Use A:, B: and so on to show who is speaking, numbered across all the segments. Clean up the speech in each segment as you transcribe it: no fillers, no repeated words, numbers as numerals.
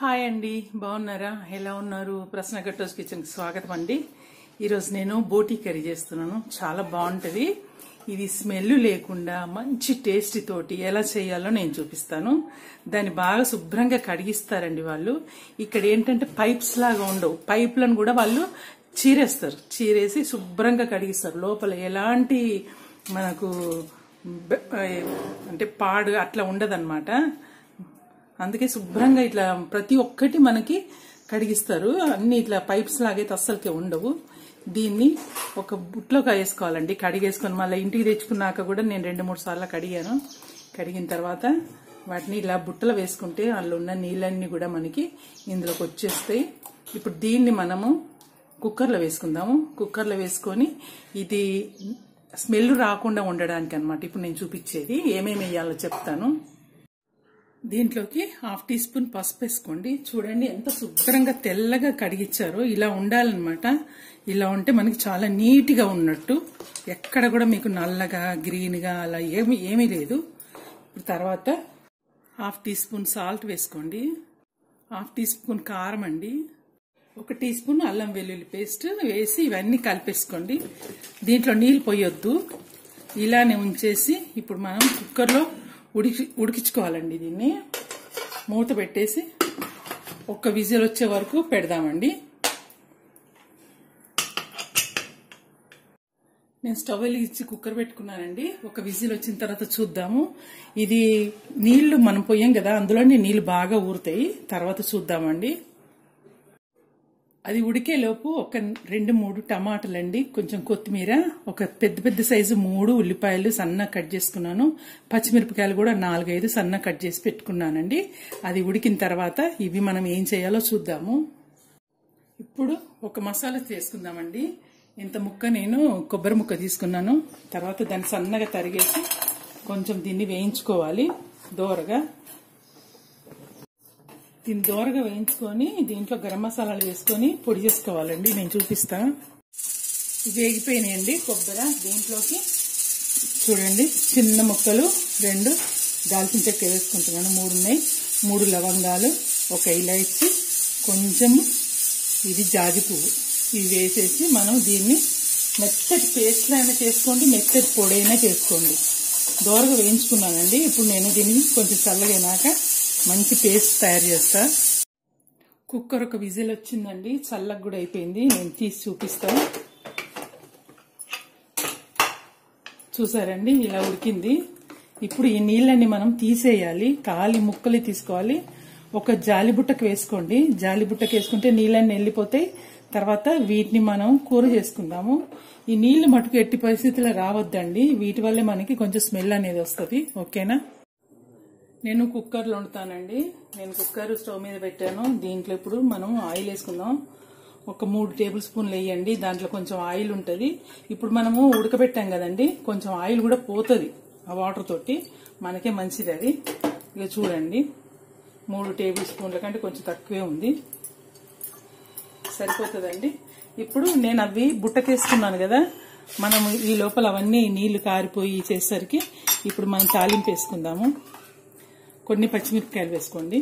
A: Hi అండి, బాగున్నారా? ఎలా ఉన్నారు? ప్రశ్న గట్టోస్ కిచెన్ కి స్వాగతం అండి. ఈరోజు నేను బోటీ కర్రీ చేస్తున్నాను. చాలా బాగుంటది. ఇది స్మెల్ లేకుండా మంచి టేస్ట్ తోటి ఎలా చేయాలో నేను చూపిస్తాను. దాన్ని బాగా శుభ్రంగా కడిగిస్తారండి వాళ్ళు. ఇక్కడ ఏంటంటే పైప్స్ లాగా ఉండవు, పైప్లను కూడా వాళ్ళు చీరేస్తారు. చీరేసి శుభ్రంగా కడిగిస్తారు. లోపల ఎలాంటి మనకు అంటే పాడు అట్లా ఉండదన్నమాట. అందుకే శుభ్రంగా ఇట్లా ప్రతి ఒక్కటి మనకి కడిగిస్తారు. అన్ని ఇట్లా పైప్స్ లాగైతే అస్సలకే ఉండవు. దీన్ని ఒక బుట్లోకి వేసుకోవాలండి. కడిగేసుకొని మళ్ళీ ఇంటికి తెచ్చుకున్నాక కూడా నేను 2-3 సార్లు కడిగాను. కడిగిన తర్వాత వాటిని ఇలా బుట్టలో వేసుకుంటే అందులో ఉన్న నీళ్ళన్నీ కూడా మనకి ఇందులోకి వచ్చేస్తాయి. ఇప్పుడు దీన్ని మనము కుక్కర్లో వేసుకుందాము. కుక్కర్లో వేసుకొని ఇది స్మెల్ రాకుండా ఉండడానికి అన్నమాట ఇప్పుడు నేను చూపించేది. ఏమేమి వేయాలో చెప్తాను. దీంట్లోకి 1/2 టీ స్పూన్ పసుపు వేసుకోండి. చూడండి ఎంత శుభ్రంగా తెల్లగా కడిగిచ్చారో. ఇలా ఉండాలన్నమాట. ఇలా ఉంటే మనకి చాలా నీట్గా ఉన్నట్టు. ఎక్కడ కూడా మీకు నల్లగా గ్రీన్గా అలా ఏమీ లేదు. ఇప్పుడు తర్వాత 1/2 టీ స్పూన్ సాల్ట్ వేసుకోండి. 1/2 టీ స్పూన్ కారం అండి. 1 టీ స్పూన్ అల్లం వెల్లుల్లి పేస్ట్ వేసి ఇవన్నీ కలిపేసుకోండి. దీంట్లో నీళ్ళు పోయొద్దు, ఇలానే ఉంచేసి ఇప్పుడు మనం కుక్కర్లో ఉడికించుకోవాలండి. దీన్ని మూత పెట్టేసి 1 విజిల్ వచ్చే వరకు పెడదామండి. నేను స్టవ్ వెలిగించి కుక్కర్ పెట్టుకున్నానండి. 1 విజిల్ వచ్చిన తర్వాత చూద్దాము. ఇది నీళ్లు మనం పోయాం కదా, అందులోనే నీళ్లు బాగా ఊరుతాయి. తర్వాత చూద్దామండి. అది ఉడికే లోపు 2-3 టమాటాలు అండి, కొంచెం కొత్తిమీర, ఒక పెద్ద సైజు 3 ఉల్లిపాయలు సన్నగా కట్ చేసుకున్నాను. పచ్చిమిరపకాయలు కూడా 4-5 సన్నగా కట్ చేసి పెట్టుకున్నానండి. అది ఉడికిన తర్వాత ఇవి మనం ఏం చేయాలో చూద్దాము. ఇప్పుడు ఒక మసాలా చేసుకుందామండి. ఇంత ముక్క నేను కొబ్బరి ముక్క తీసుకున్నాను. తర్వాత దాన్ని సన్నగా తరిగేసి కొంచెం దీన్ని వేయించుకోవాలి దోరగా. దీన్ని దోరగా వేయించుకొని దీంట్లో గరం మసాలాలు వేసుకొని పొడి చేసుకోవాలండి. నేను చూపిస్తా. వేగిపోయినాయండి కొబ్బరి. దీంట్లోకి చూడండి చిన్న ముక్కలు 2 దాల్చిన చెక్క వేసుకుంటున్నాను. 3 ఉన్నాయి. 3 లవంగాలు, 1 ఇలాచి, కొంచెం ఇది జాజి పువ్వు. ఇవి వేసేసి మనం దీన్ని మెత్తటి పేస్ట్ అయినా చేసుకోండి, మెత్తటి పొడి అయినా చేసుకోండి. దోరగా వేయించుకున్నానండి. ఇప్పుడు నేను దీన్ని కొంచెం చల్లగైనాక మంచి పేస్ట్ తయారు చేస్తా. కుక్కర్ 1 విజిల్ వచ్చిందండి. చల్లగా కూడా అయిపోయింది. నేను తీసి చూపిస్తాను. చూసారండి ఇలా ఉడికింది. ఇప్పుడు ఈ నీళ్ళని మనం తీసేయాలి. ఖాళీ ముక్కలు తీసుకోవాలి. ఒక జాలిబుట్టకు వేసుకోండి. జాలిబుట్టకు వేసుకుంటే నీళ్ళని వెళ్ళిపోతాయి. తర్వాత వీటిని మనం కూర చేసుకుందాము. ఈ నీళ్లు మటుకు ఎట్టి పరిస్థితుల్లో రావద్దండి. వీటి వల్లే మనకి కొంచెం స్మెల్ అనేది వస్తుంది. ఓకేనా? నేను కుక్కర్లో వండుతానండి. నేను కుక్కర్ స్టవ్ మీద పెట్టాను. దీంట్లో ఇప్పుడు మనం ఆయిల్ వేసుకుందాం. ఒక 3 టేబుల్ స్పూన్లు వేయండి. దాంట్లో కొంచెం ఆయిల్ ఉంటుంది. ఇప్పుడు మనము ఉడకబెట్టాం కదండి, కొంచెం ఆయిల్ కూడా పోతుంది ఆ వాటర్ తోటి. మనకే మంచిది అది. ఇక చూడండి 3 టేబుల్ స్పూన్ల కంటే కొంచెం తక్కువే ఉంది. సరిపోతుందండి. ఇప్పుడు నేను అవి బుట్టకేసుకున్నాను కదా, మనం ఈ లోపల అవన్నీ నీళ్లు కారిపోయి చేసేసరికి ఇప్పుడు మనం తాలింపు వేసుకుందాము. కొన్ని పచ్చిమిరపకాయలు వేసుకోండి.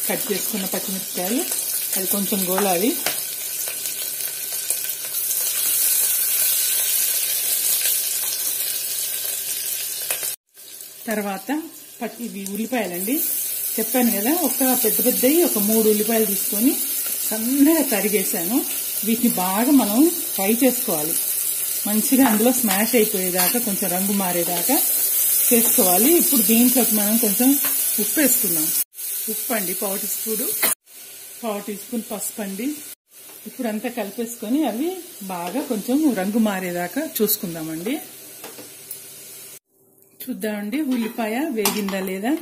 A: కట్ చేసుకున్న పచ్చిమిరపకాయలు, అది కొంచెం గోలాలి. తర్వాత ఇవి ఉల్లిపాయలండి. చెప్పాను కదా, ఒక పెద్దవి ఒక 3 ఉల్లిపాయలు తీసుకొని సన్నగా తరిగేసాను. వీటిని బాగా మనం ఫ్రై చేసుకోవాలి. మంచిగా అందులో స్మాష్ అయిపోయేదాకా, కొంచెం రంగు మారేదాకా చేసుకోవాలి. ఇప్పుడు దీంట్లోకి మనం కొంచెం ఉప్పు వేసుకున్నాం. ఉప్పు అండి 1/4 టీ స్పూన్ పసుపు అండి. ఇప్పుడు అంతా కలిపేసుకొని అవి బాగా కొంచెం రంగు మారేదాకా చూసుకుందామండి. చూద్దామండి ఉల్లిపాయ వేగిందా లేదా.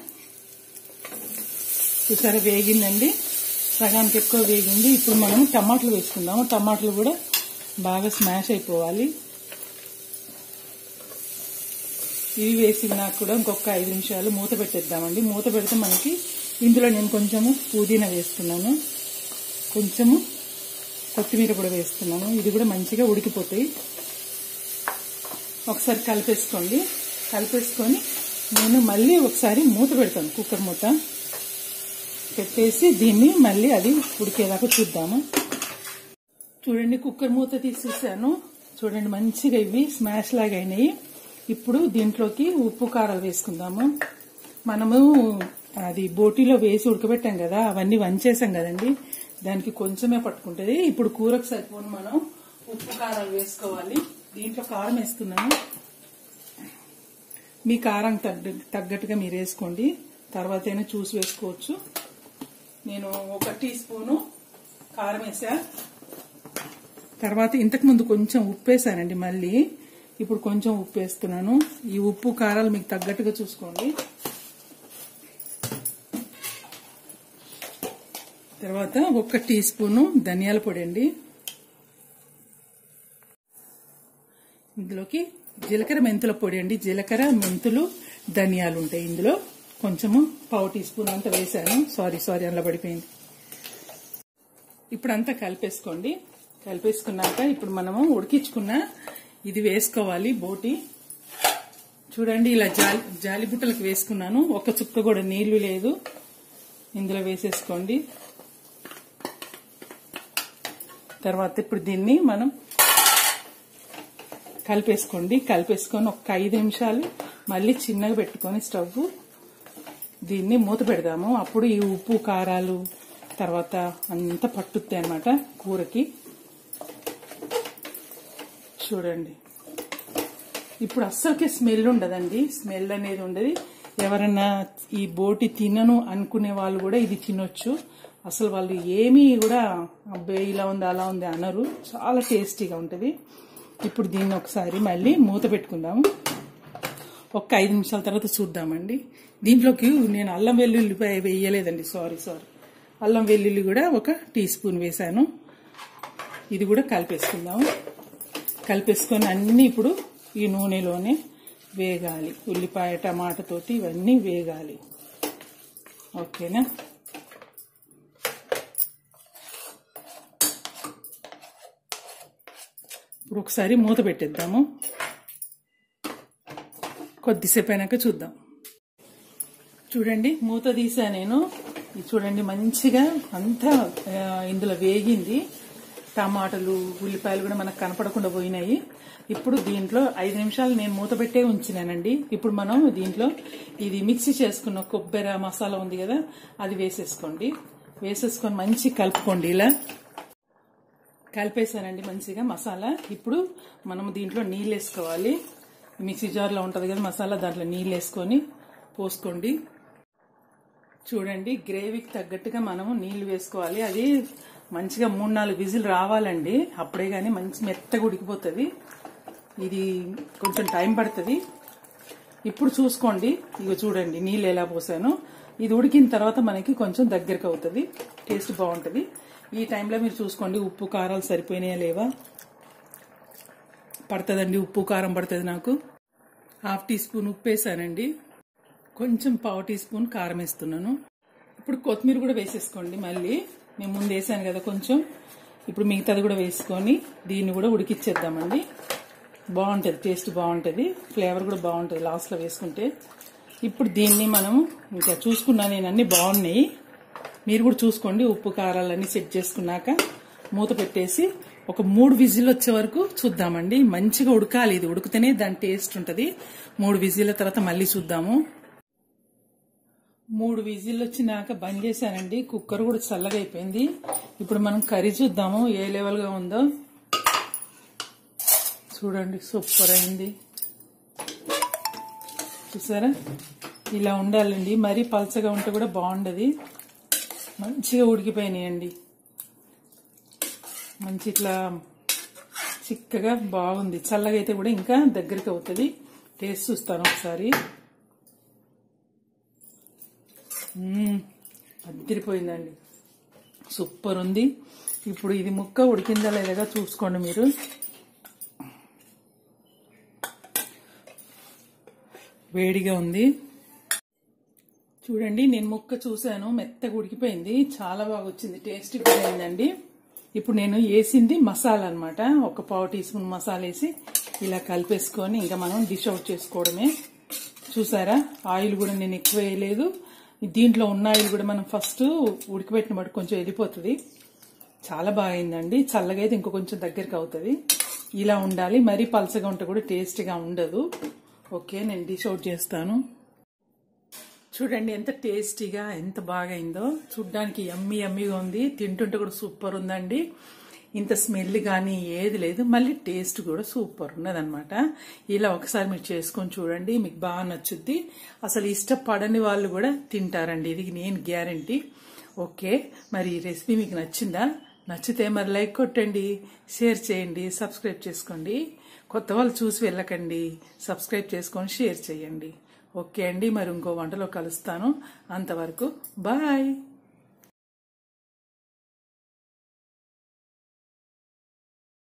A: చూసారా, వేగిందండి. సగానికి ఎక్కువ వేగింది. ఇప్పుడు మనం టమాటాలు వేసుకుందాము. టమాటాలు కూడా బాగా స్మాష్ అయిపోవాలి. ఇవి వేసి నాకు కూడా ఇంకొక 5 నిమిషాలు మూత పెట్టేద్దామండి. మూత పెడితే మనకి ఇందులో నేను కొంచెము పుదీనా వేస్తున్నాను, కొంచెము కొత్తిమీర కూడా వేస్తున్నాను. ఇది కూడా మంచిగా ఉడికిపోతాయి. ఒకసారి కలిపేసుకోండి. కలిపేసుకొని నేను మళ్ళీ ఒకసారి మూత పెడతాను, కుక్కర్ మూత. పెట్టేసి దీన్ని మళ్ళీ అది ఉడికేదాకా చూద్దాము. చూడండి, కుక్కర్ మూత తీసేసాను. చూడండి, మంచిగా ఇవి స్మాష్ లాగా అయినాయి. ఇప్పుడు దీంట్లోకి ఉప్పు కారాలు వేసుకుందాము. మనము అది బోటీలో వేసి ఉడకబెట్టాం కదా, అవన్నీ వంచేసాం కదండి, దానికి కొంచెమే పట్టుకుంటది. ఇప్పుడు కూరకు సరిపోను మనం ఉప్పు కారాలు వేసుకోవాలి. దీంట్లో కారం వేస్తున్నాను. మీ కారం తగ్గట్టుగా మీరు వేసుకోండి, తర్వాత అయినా చూసి వేసుకోవచ్చు. నేను 1 టీ స్పూను కారం వేసా. తర్వాత ఇంతకు ముందు కొంచెం ఉప్పు వేసానండి, మళ్ళీ ఇప్పుడు కొంచెం ఉప్పు వేస్తున్నాను. ఈ ఉప్పు కారాలు మీకు తగ్గట్టుగా చూసుకోండి. తర్వాత 1 టీ స్పూను ధనియాల పొడి అండి. ఇందులోకి జీలకర్ర మెంతుల పొడి అండి. జీలకర్ర, మెంతులు, ధనియాలు ఉంటాయి ఇందులో. కొంచెము 1/2 టీ స్పూన్ అంతా వేసాను. సారీ అందులో పడిపోయింది. ఇప్పుడు అంతా కలిపేసుకోండి. కలిపేసుకున్నాక ఇప్పుడు మనము ఉడికించుకున్న ఇది వేసుకోవాలి, బోటి. చూడండి, ఇలా జాలి బుట్టలకు వేసుకున్నాను. 1 చుక్క కూడా నీళ్లు లేదు. ఇందులో వేసేసుకోండి. తర్వాత ఇప్పుడు దీన్ని మనం కలిపేసుకోండి. కలిపేసుకొని 5 నిమిషాలు మళ్ళీ చిన్నగా పెట్టుకొని స్టవ్ దీన్ని మూత పెడదాము. అప్పుడు ఈ ఉప్పు కారాలు తర్వాత అంతా పట్టుతాయి అన్నమాట కూరకి. చూడండి, ఇప్పుడు అస్సలకే స్మెల్ ఉండదండి. స్మెల్ అనేది ఉండదు. ఎవరన్నా ఈ బోటి తినను అనుకునే వాళ్ళు కూడా ఇది తినొచ్చు. అసలు వాళ్ళు ఏమీ కూడా అబ్బాయి ఇలా ఉంది అలా ఉంది అనరు. చాలా టేస్టీగా ఉంటుంది. ఇప్పుడు దీన్ని ఒకసారి మళ్ళీ మూత పెట్టుకుందాము. 5 నిమిషాల తర్వాత చూద్దామండి. దీంట్లోకి నేను అల్లం వెల్లుల్లిపాయ వేయలేదండి, సారీ. అల్లం వెల్లుల్లి కూడా 1 టీ స్పూన్ వేసాను. ఇది కూడా కలిపేసుకుందాము. కలిపేసుకొని అన్ని ఇప్పుడు ఈ నూనెలోనే వేగాలి. ఉల్లిపాయ టమాటాతోటి ఇవన్నీ వేగాలి. ఓకేనా? ఇప్పుడు ఒకసారి మూత పెట్టేద్దాము. కొద్దిసేపు అయినాక చూద్దాం. చూడండి, మూత తీసా నేను. చూడండి, మంచిగా అంతా ఇందులో వేగింది. టమాటాలు, ఉల్లిపాయలు కూడా మనకు కనపడకుండా పోయినాయి. ఇప్పుడు దీంట్లో 5 నిమిషాలు నేను మూత పెట్టే ఉంచినానండి. ఇప్పుడు మనం దీంట్లో ఇది మిక్సీ చేసుకున్న కొబ్బరి మసాలా ఉంది కదా, అది వేసేసుకోండి. వేసేసుకొని మంచి కలుపుకోండి. ఇలా కలిపేసానండి మంచిగా మసాలా. ఇప్పుడు మనం దీంట్లో నీళ్ళు వేసుకోవాలి. మిక్సీ జార్లో ఉంటుంది కదా మసాలా, దాంట్లో నీళ్ళు వేసుకొని పోసుకోండి. చూడండి, గ్రేవీకి తగ్గట్టుగా మనము నీళ్లు వేసుకోవాలి. అది మంచిగా 3-4 విజిల్ రావాలండి. అప్పుడే గానీ మంచి మెత్తగా ఉడికిపోతుంది. ఇది కొంచెం టైం పడుతుంది. ఇప్పుడు చూసుకోండి. ఇక చూడండి, నీళ్ళు ఎలా పోసాను. ఇది ఉడికిన తర్వాత మనకి కొంచెం దగ్గరకు అవుతుంది, టేస్ట్ బాగుంటుంది. ఈ టైంలో మీరు చూసుకోండి ఉప్పు కారాలు సరిపోయినాయా లేవా. పడుతుందండి, ఉప్పు కారం పడుతుంది. నాకు 1/2 టీ స్పూన్ ఉప్పు వేసానండి. కొంచెం 1/4 టీ స్పూన్ కారం వేస్తున్నాను. ఇప్పుడు కొత్తిమీర కూడా వేసేసుకోండి. మళ్ళీ నేను ముందు వేసాను కదా కొంచెం, ఇప్పుడు మిగతాది కూడా వేసుకొని దీన్ని కూడా ఉడికిచ్చేద్దామండి. బాగుంటుంది, టేస్ట్ బాగుంటుంది, ఫ్లేవర్ కూడా బాగుంటుంది లాస్ట్లో వేసుకుంటే. ఇప్పుడు దీన్ని మనం ఇంకా చూసుకున్నా, నేను అన్ని బాగున్నాయి, మీరు కూడా చూసుకోండి. ఉప్పు కారాలన్నీ సెట్ చేసుకున్నాక మూత పెట్టేసి 3 విజిల్ వచ్చే వరకు చూద్దామండి. మంచిగా ఉడకాలి, ఇది ఉడికితేనే దాని టేస్ట్ ఉంటుంది. 3 విజిల్ల తర్వాత మళ్ళీ చూద్దాము. 3 విజిల్ వచ్చినాక బంద్ చేశానండి. కుక్కర్ కూడా చల్లగా అయిపోయింది. ఇప్పుడు మనం కర్రీ చూద్దాము ఏ లెవెల్గా ఉందో. చూడండి, సూపర్ అయింది. చూసారా, ఇలా ఉండాలండి. మరీ పల్చగా ఉంటే కూడా బాగుండదు. మంచిగా ఉడికిపోయినాయండి. మంచి ఇట్లా చిక్కగా బాగుంది. చల్లగా అయితే కూడా ఇంకా దగ్గరికి అవుతుంది. టేస్ట్ చూస్తాను ఒకసారి. అదిరిపోయిందండి, సూపర్ ఉంది. ఇప్పుడు ఇది ముక్క ఉడికిందా లేదా చూసుకోండి మీరు. వేడిగా ఉంది. చూడండి, నేను ముక్క చూశాను, మెత్తగా ఉడికిపోయింది, చాలా బాగా వచ్చింది, టేస్ట్ కూడా అయిందండి. ఇప్పుడు నేను వేసింది మసాలా అన్నమాట. 1/4 టీ స్పూన్ మసాలా వేసి ఇలా కలిపేసుకొని ఇంకా మనం డిష్ అవుట్ చేసుకోవడమే. చూసారా, ఆయిల్ కూడా నేను ఎక్కువ వేయలేదు. దీంట్లో ఉన్న ఆయిల్ కూడా మనం ఫస్ట్ ఉడకబెట్టిన బట్టి కొంచెం వెళ్ళిపోతుంది. చాలా బాగా అయిందండి. చల్లగా అయితే ఇంకో కొంచెం దగ్గరికి అవుతుంది. ఇలా ఉండాలి, మరీ పలసగా ఉంటే కూడా టేస్టీగా ఉండదు. ఓకే, నేను డిష్ అవుట్ చేస్తాను. చూడండి ఎంత టేస్టీగా ఎంత బాగా అయిందో. చూడ్డానికి యమ్మీగా ఉంది, తింటుంటే కూడా సూపర్ ఉందండి. ఇంత స్మెల్ కానీ ఏది లేదు, మళ్ళీ టేస్ట్ కూడా సూపర్ ఉన్నదనమాట. ఇలా ఒకసారి మీరు చేసుకొని చూడండి, మీకు బాగా నచ్చుద్ది. అసలు ఇష్టపడని వాళ్ళు కూడా తింటారండి, ఇది నేను గ్యారంటీ. ఓకే, మరి ఈ రెసిపీ మీకు నచ్చిందా? నచ్చితే మరి లైక్ కొట్టండి, షేర్ చేయండి, సబ్స్క్రైబ్ చేసుకోండి. కొత్త వాళ్ళు చూసి వెళ్ళకండి, సబ్స్క్రైబ్ చేసుకొని షేర్ చేయండి. ఓకే అండి, మరి ఇంకో వంటలో కలుస్తాను. అంతవరకు బాయ్.